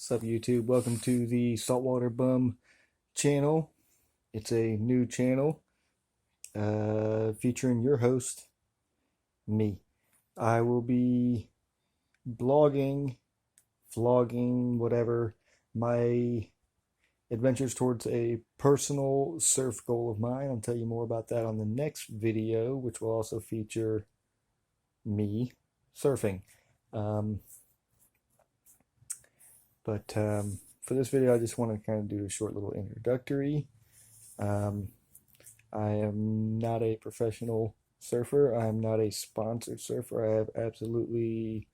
What's up, YouTube? Welcome to the Saltwater Bum channel. It's a new channel featuring your host, me. I will be blogging, vlogging, whatever, my adventures towards a personal surf goal of mine. I'll tell you more about that on the next video, which will also feature me surfing. Um, But for this video, I just want to kind of do a short little introductory. Um, I am not a professional surfer. I am not a sponsored surfer. I have absolutely,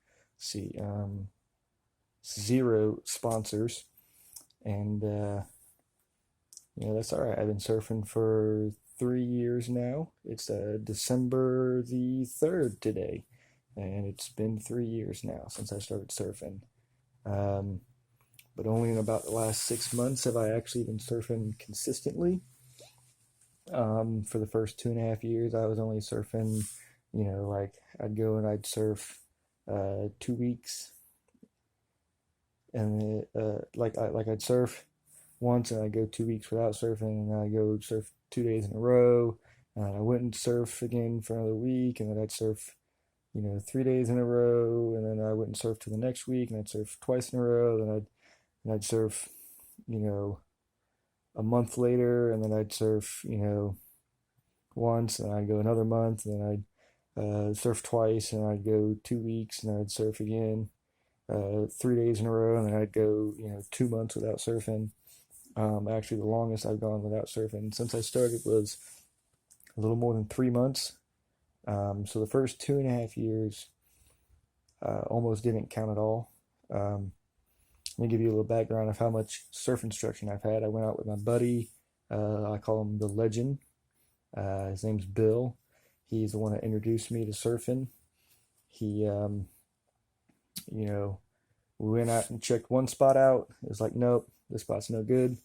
zero sponsors. And, that's all right. I've been surfing for 3 years now. It's December the 3rd today. And it's been 3 years now since I started surfing. But only in about the last 6 months have I actually been surfing consistently. For the first 2.5 years, I was only surfing, like I'd go and I'd surf 2 weeks, and I'd surf once and I'd go 2 weeks without surfing, and I'd go surf 2 days in a row, and I wouldn't surf again for another week, and then I'd surf 3 days in a row, and then I wouldn't surf till the next week, and I'd surf twice in a row, and I'd surf, a month later, and then I'd surf, once, and I'd go another month, and then I'd surf twice, and I'd go 2 weeks, and then I'd surf again, 3 days in a row, and then I'd go, 2 months without surfing. Actually, the longest I've gone without surfing since I started was a little more than 3 months. So the first 2.5 years almost didn't count at all. Let me give you a little background of how much surf instruction I've had. I went out with my buddy. I call him the legend. His name's Bill. He's the one that introduced me to surfing. He, we went out and checked one spot out. It was like, nope, this spot's no good.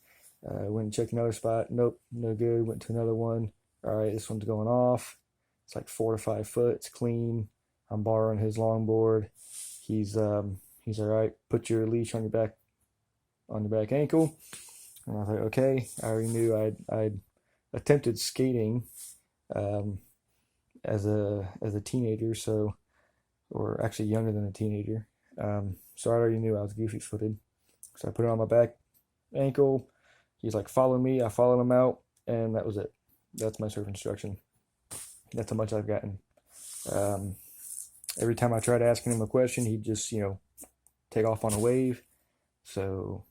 Went and checked another spot. Nope, no good. Went to another one. All right, this one's going off. It's like 4 to 5 foot. It's clean. I'm borrowing his longboard. He's all right. Put your leash on your back ankle. And I was like, okay. I already knew I'd attempted skating as a teenager, or actually younger than a teenager. So I already knew I was goofy footed. So I put it on my back ankle. He's like, follow me. I followed him out, and that was it. That's my surf instruction. That's how much I've gotten. Every time I tried asking him a question, he'd just, take off on a wave. So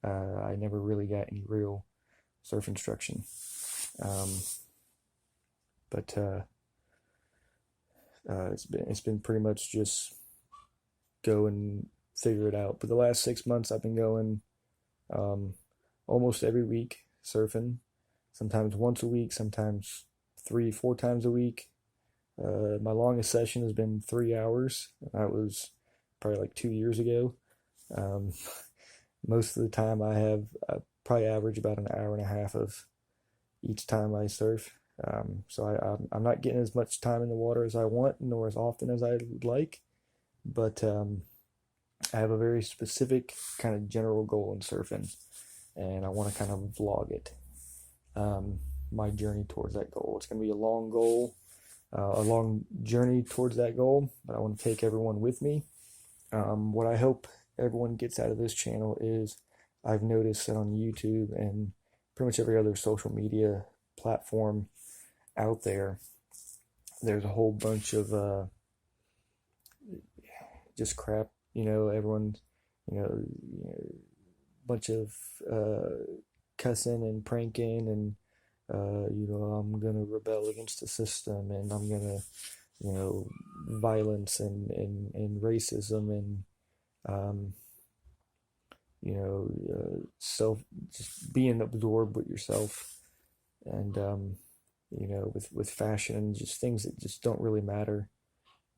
I never really got any real surf instruction. But it's been pretty much just go and figure it out. But the last 6 months, I've been going almost every week surfing. Sometimes once a week, sometimes 3-4 times a week. My longest session has been 3 hours. That was probably like 2 years ago. Most of the time I probably average about an hour and a half of each time I surf. So I'm not getting as much time in the water as I want, nor as often as I would like, but I have a very specific kind of general goal in surfing, and I want to kind of vlog it. My journey towards that goal. It's going to be a long goal, a long journey towards that goal, but I want to take everyone with me. What I hope everyone gets out of this channel is I've noticed that on YouTube and pretty much every other social media platform out there, there's a whole bunch of just crap. Everyone's, bunch of cussing and pranking and I'm gonna rebel against the system, and I'm gonna, violence and racism and self, just being absorbed with yourself, and with fashion, just things that just don't really matter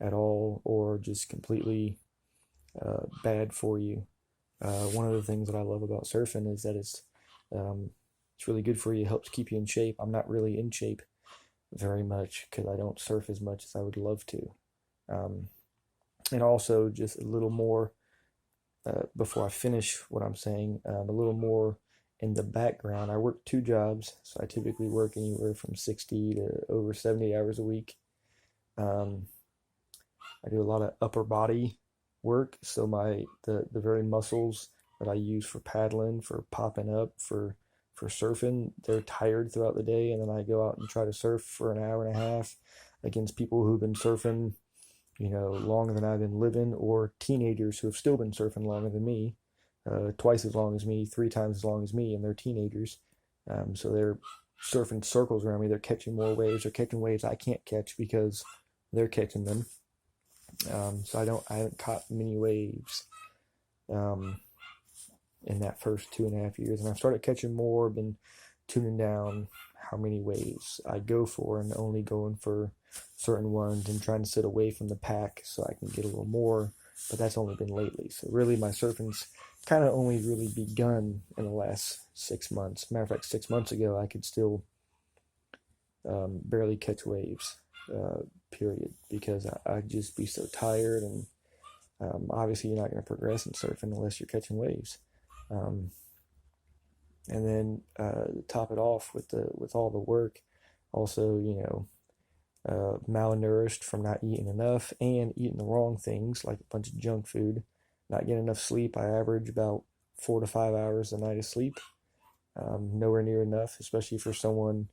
at all, or just completely bad for you. One of the things that I love about surfing is that it's really good for you. It helps keep you in shape. I'm not really in shape very much because I don't surf as much as I would love to. And also just a little more before I finish what I'm saying, a little more in the background. I work two jobs, so I typically work anywhere from 60 to over 70 hours a week. Um, I do a lot of upper body work, so the very muscles that I use for paddling, for popping up, for surfing, they're tired throughout the day, and then I go out and try to surf for an hour and a half against people who've been surfing, longer than I've been living, or teenagers who have still been surfing longer than me, twice as long as me, three times as long as me, and they're teenagers. So they're surfing circles around me. They're catching more waves. They're catching waves I can't catch because they're catching them. So I haven't caught many waves um, in that first 2.5 years, and I've started catching more. Been tuning down how many waves I go for, and only going for certain ones, and trying to sit away from the pack so I can get a little more. But that's only been lately. So really, my surfing's kind of only really begun in the last 6 months. Matter of fact, 6 months ago, I could still barely catch waves. Period, because I'd just be so tired, and obviously you're not going to progress in surfing unless you're catching waves. And then top it off with all the work, also malnourished from not eating enough and eating the wrong things like a bunch of junk food, not getting enough sleep. I average about 4 to 5 hours a night of sleep, nowhere near enough, especially for someone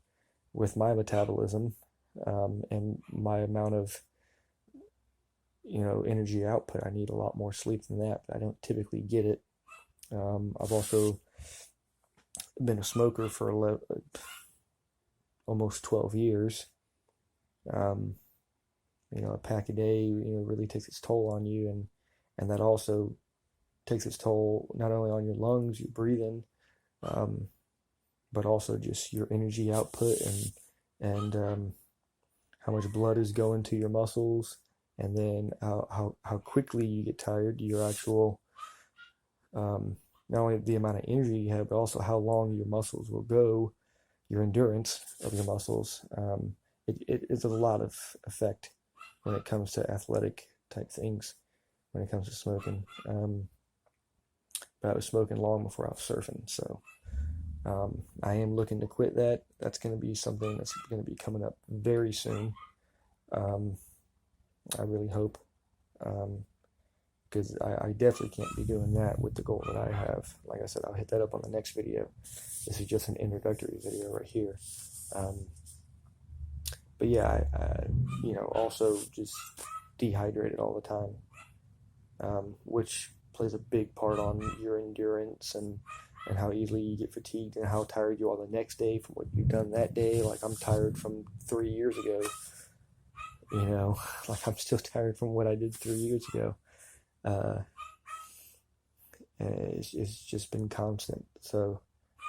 with my metabolism. And my amount of energy output. I need a lot more sleep than that, but I don't typically get it. I've also been a smoker for almost 12 years. A pack a day really takes its toll on you, and that also takes its toll not only on your lungs, your breathing, but also just your energy output, and how much blood is going to your muscles, and then how quickly you get tired, your actual, not only the amount of energy you have, but also how long your muscles will go, your endurance of your muscles. It's a lot of effect when it comes to athletic type things, when it comes to smoking. But I was smoking long before I was surfing, so I am looking to quit that. That's going to be something that's going to be coming up very soon. I really hope, because I definitely can't be doing that with the goal that I have. Like I said, I'll hit that up on the next video. This is just an introductory video right here. But yeah, I also just dehydrated all the time, which plays a big part on your endurance, and how easily you get fatigued, and how tired you are the next day from what you've done that day. Like, I'm tired from 3 years ago, like I'm still tired from what I did 3 years ago. And it's just been constant. So,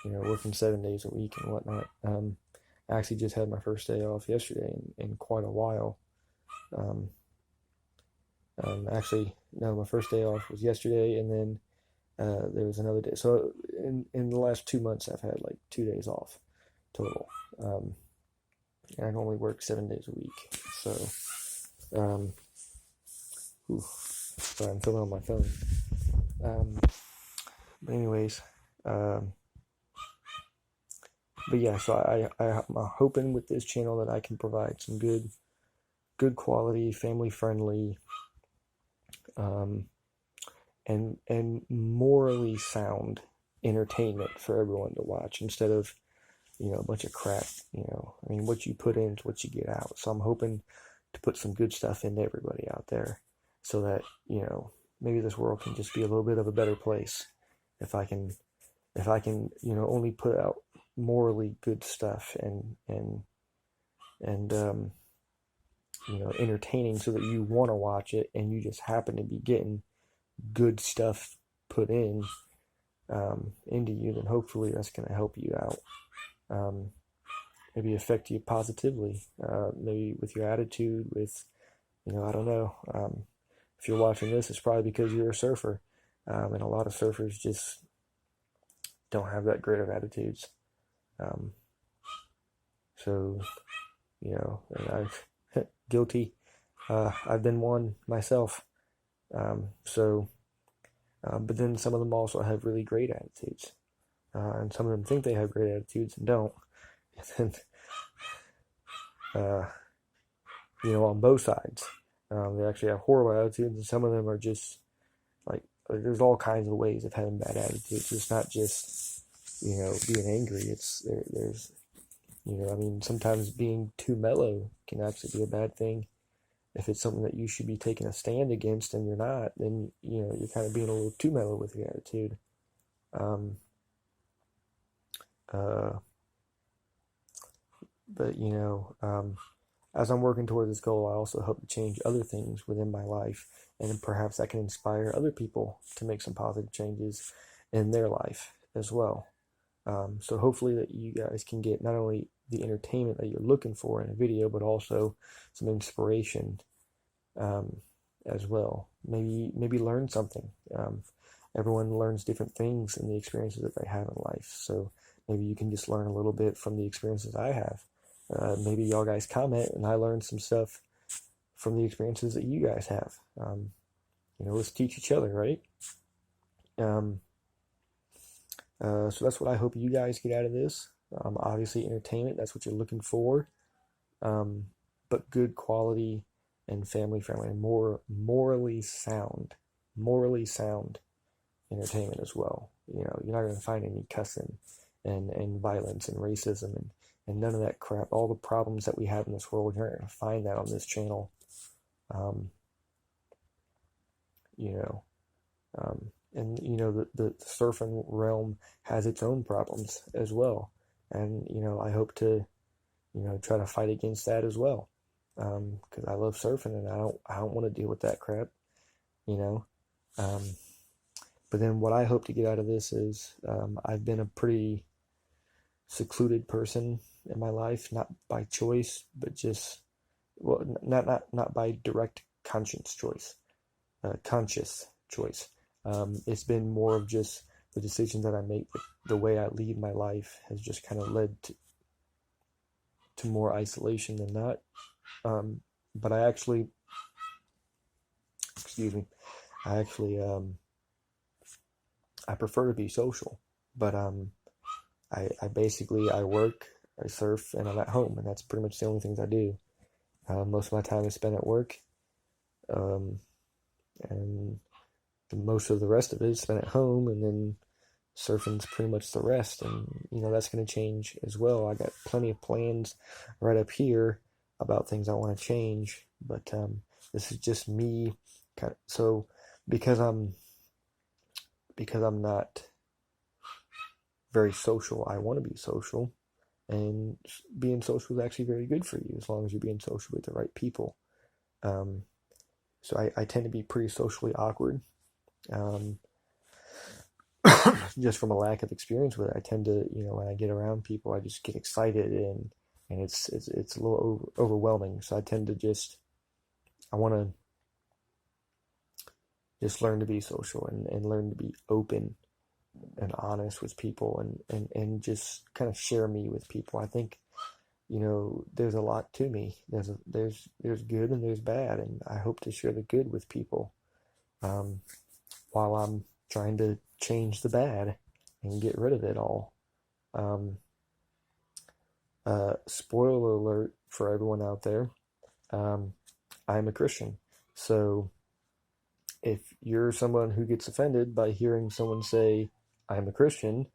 working 7 days a week and whatnot. I actually just had my first day off yesterday in quite a while. Actually, no, my first day off was yesterday, and then there was another day. So in the last 2 months, I've had like 2 days off total. And I only work 7 days a week. So, sorry, I'm filming on my phone. But anyways, but yeah, so I'm hoping with this channel that I can provide some good quality, family friendly, and morally sound entertainment for everyone to watch, instead of a bunch of crap. I mean, what you put in is what you get out. So I'm hoping to put some good stuff into everybody out there, so that maybe this world can just be a little bit of a better place if I can only put out morally good stuff, and entertaining, so that you want to watch it, and you just happen to be getting good stuff put into you. Then hopefully that's going to help you out, maybe affect you positively, maybe with your attitude, with I don't know. If you're watching this, it's probably because you're a surfer, and a lot of surfers just don't have that great of attitudes. So and I've guilty. I've been one myself. So But then some of them also have really great attitudes. And some of them think they have great attitudes and don't. And then, on both sides, they actually have horrible attitudes, and some of them are just like, there's all kinds of ways of having bad attitudes. It's not just, being angry. There's, sometimes being too mellow can actually be a bad thing. If it's something that you should be taking a stand against and you're not, then, you're kind of being a little too mellow with your attitude. Um, uh, but, as I'm working toward this goal, I also hope to change other things within my life, and perhaps I can inspire other people to make some positive changes in their life as well. So hopefully that you guys can get not only the entertainment that you're looking for in a video, but also some inspiration as well. Maybe learn something. Everyone learns different things in the experiences that they have in life. So maybe you can just learn a little bit from the experiences I have. Maybe y'all guys comment and I learned some stuff from the experiences that you guys have. Let's teach each other, right? So that's what I hope you guys get out of this. Obviously, entertainment, that's what you're looking for. But good quality and family friendly, and more morally sound entertainment as well. You're not going to find any cussing and violence and racism and none of that crap. All the problems that we have in this world, you're not going to find that on this channel. The surfing realm has its own problems as well. And, I hope to, try to fight against that as well. Because I love surfing and I don't want to deal with that crap, But then what I hope to get out of this is I've been a pretty secluded person in my life, not by choice, but just, well, not by direct conscious choice. It's been more of just the decisions that I make, the way I lead my life has just kind of led to more isolation than not. But I actually, I prefer to be social, but I basically, I work, I surf, and I'm at home, and that's pretty much the only things I do. Most of my time is spent at work, and most of the rest of it is spent at home, and then surfing's pretty much the rest. And that's going to change as well. I got plenty of plans right up here about things I want to change, but this is just me so because I'm not very social, I want to be social, and being social is actually very good for you as long as you're being social with the right people. So I tend to be pretty socially awkward. Just from a lack of experience with it. I tend to, when I get around people, I just get excited and it's a little overwhelming. So I tend to I want to just learn to be social and learn to be open and honest with people and just kind of share me with people. I think, there's a lot to me. There's good and there's bad, and I hope to share the good with people while I'm trying to change the bad and get rid of it all. Spoiler alert for everyone out there. I'm a Christian. So if you're someone who gets offended by hearing someone say, I'm a Christian,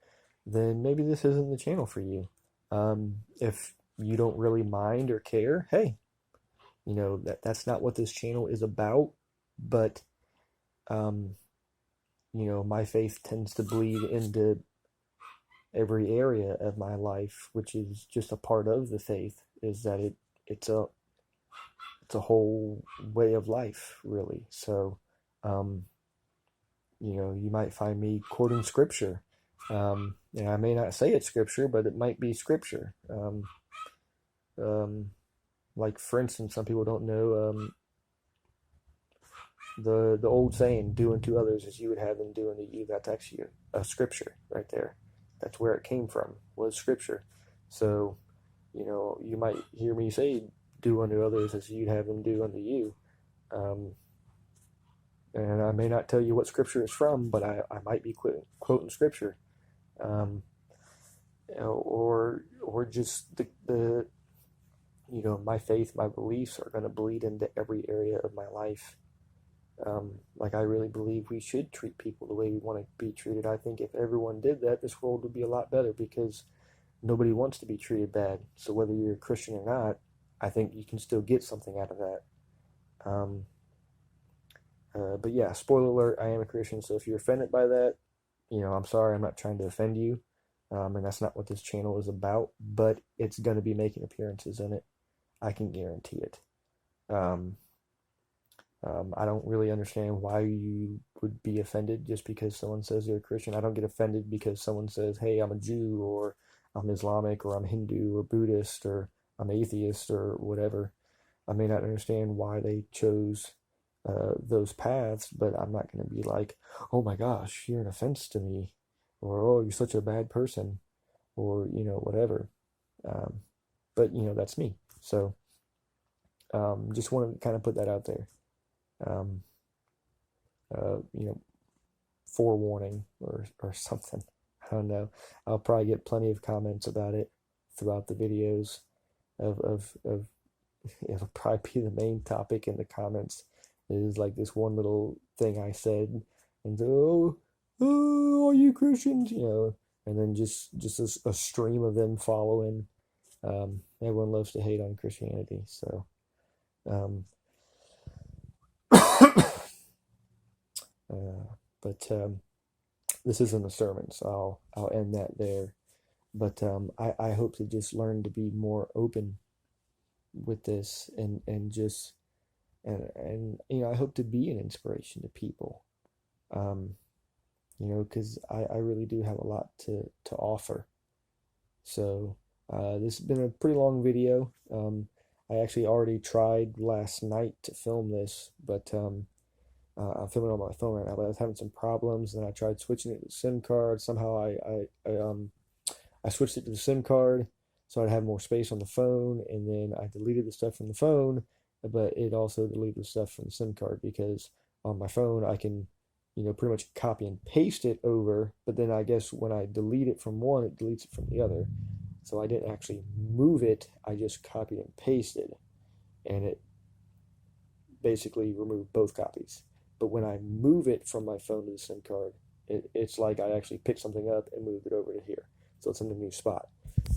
then maybe this isn't the channel for you. If you don't really mind or care, hey, that's not what this channel is about. But my faith tends to bleed into every area of my life, which is just a part of the faith, is that it's a whole way of life, really. So, you might find me quoting scripture. And I may not say it's scripture, but it might be scripture. Like, for instance, some people don't know the old saying, do unto others as you would have them do unto you. That's actually a scripture right there. That's where it came from, was scripture. So, you might hear me say, do unto others as you'd have them do unto you. And I may not tell you what scripture it's from, but I might be quoting scripture. Um, or just the my faith, my beliefs are going to bleed into every area of my life. Like I really believe we should treat people the way we want to be treated. I think if everyone did that, this world would be a lot better because nobody wants to be treated bad. So whether you're a Christian or not, I think you can still get something out of that. Um, but yeah, spoiler alert, I am a Christian. So if you're offended by that, I'm sorry. I'm not trying to offend you. And that's not what this channel is about, but it's going to be making appearances in it. I can guarantee it. Um, I don't really understand why you would be offended just because someone says they're a Christian. I don't get offended because someone says, hey, I'm a Jew, or I'm Islamic, or I'm Hindu, or Buddhist, or I'm atheist, or whatever. I may not understand why they chose those paths, but I'm not going to be like, oh my gosh, you're an offense to me, or oh, you're such a bad person, or, whatever. Um, but, that's me. So just wanted to kind of put that out there. Um, you know, forewarning or something. I don't know. I'll probably get plenty of comments about it throughout the videos of it'll probably be the main topic in the comments is like this one little thing I said and oh, are you Christians? And then just a stream of them following. Everyone loves to hate on Christianity, so um, but this isn't a sermon, so I'll end that there. But I hope to just learn to be more open with this and just and I hope to be an inspiration to people. Um, because I really do have a lot to offer. So this has been a pretty long video. I actually already tried last night to film this, but I'm filming on my phone right now, but I was having some problems, and I tried switching it to SIM card. Somehow I switched it to the SIM card so I'd have more space on the phone, and then I deleted the stuff from the phone, but it also deleted the stuff from the SIM card because on my phone I can, pretty much copy and paste it over, but then I guess when I delete it from one, it deletes it from the other. So I didn't actually move it, I just copied and pasted, and it basically removed both copies. But when I move it from my phone to the SIM card, it's like I actually picked something up and moved it over to here. So it's in a new spot.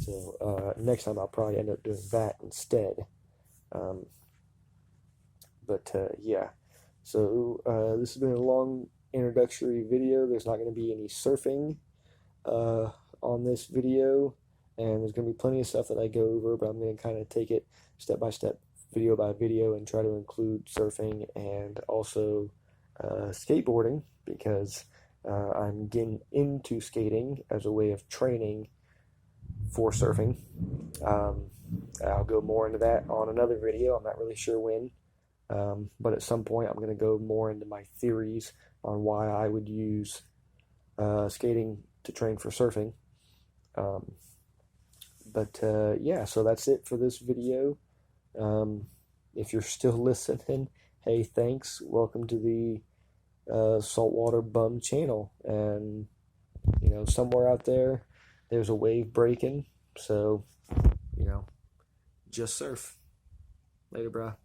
So next time I'll probably end up doing that instead. Um, but yeah, so this has been a long introductory video. There's not going to be any surfing on this video, and there's going to be plenty of stuff that I go over, but I'm going to kind of take it step by step, video by video, and try to include surfing and also skateboarding because I'm getting into skating as a way of training for surfing. I'll go more into that on another video. I'm not really sure when, but at some point I'm going to go more into my theories on why I would use skating to train for surfing. But yeah, so that's it for this video. If you're still listening, hey, thanks. Welcome to the Saltwater Bum channel. And, somewhere out there, there's a wave breaking. So, just surf. Later, brah.